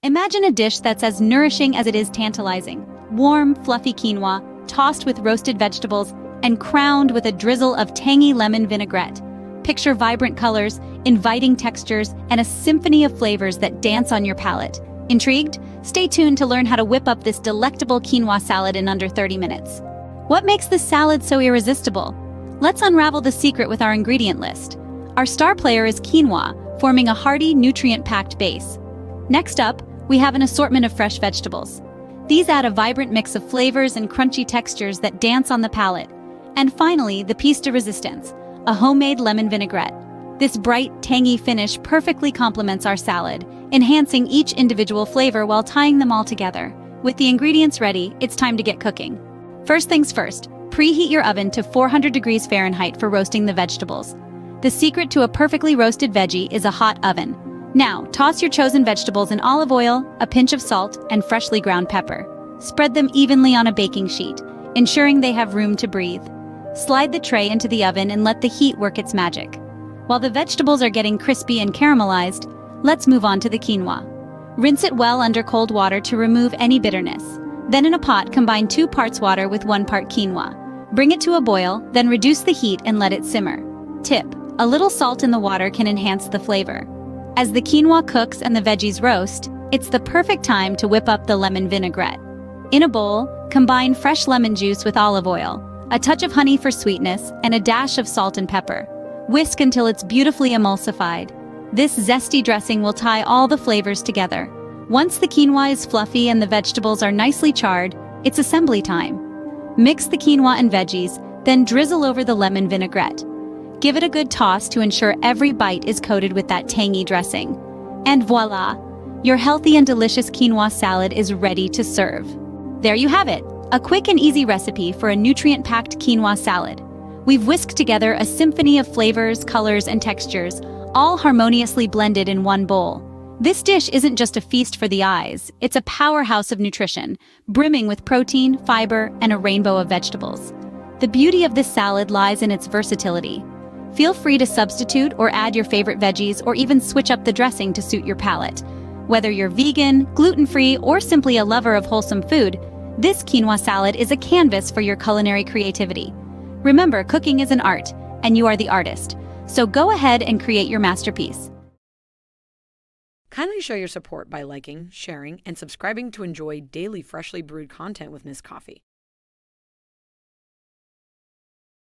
Imagine a dish that's as nourishing as it is tantalizing. Warm, fluffy quinoa, tossed with roasted vegetables, and crowned with a drizzle of tangy lemon vinaigrette. Picture vibrant colors, inviting textures, and a symphony of flavors that dance on your palate. Intrigued? Stay tuned to learn how to whip up this delectable quinoa salad in under 30 minutes. What makes this salad so irresistible? Let's unravel the secret with our ingredient list. Our star player is quinoa, forming a hearty, nutrient-packed base. Next up, we have an assortment of fresh vegetables. These add a vibrant mix of flavors and crunchy textures that dance on the palate. And finally, the piece de resistance, a homemade lemon vinaigrette. This bright, tangy finish perfectly complements our salad, enhancing each individual flavor while tying them all together. With the ingredients ready, it's time to get cooking. First things first, preheat your oven to 400 degrees Fahrenheit for roasting the vegetables. The secret to a perfectly roasted veggie is a hot oven. Now, toss your chosen vegetables in olive oil, a pinch of salt, and freshly ground pepper. Spread them evenly on a baking sheet, ensuring they have room to breathe. Slide the tray into the oven and let the heat work its magic. While the vegetables are getting crispy and caramelized, let's move on to the quinoa. Rinse it well under cold water to remove any bitterness. Then in a pot, combine 2 parts water with 1 part quinoa. Bring it to a boil, then reduce the heat and let it simmer. Tip: a little salt in the water can enhance the flavor. As the quinoa cooks and the veggies roast, it's the perfect time to whip up the lemon vinaigrette. In a bowl, combine fresh lemon juice with olive oil, a touch of honey for sweetness, and a dash of salt and pepper. Whisk until it's beautifully emulsified. This zesty dressing will tie all the flavors together. Once the quinoa is fluffy and the vegetables are nicely charred, it's assembly time. Mix the quinoa and veggies, then drizzle over the lemon vinaigrette. Give it a good toss to ensure every bite is coated with that tangy dressing. And voila! Your healthy and delicious quinoa salad is ready to serve. There you have it, a quick and easy recipe for a nutrient-packed quinoa salad. We've whisked together a symphony of flavors, colors, and textures, all harmoniously blended in one bowl. This dish isn't just a feast for the eyes, it's a powerhouse of nutrition, brimming with protein, fiber, and a rainbow of vegetables. The beauty of this salad lies in its versatility. Feel free to substitute or add your favorite veggies or even switch up the dressing to suit your palate. Whether you're vegan, gluten-free, or simply a lover of wholesome food, this quinoa salad is a canvas for your culinary creativity. Remember, cooking is an art, and you are the artist. So go ahead and create your masterpiece. Kindly show your support by liking, sharing, and subscribing to enjoy daily freshly brewed content with Ms. Coffee.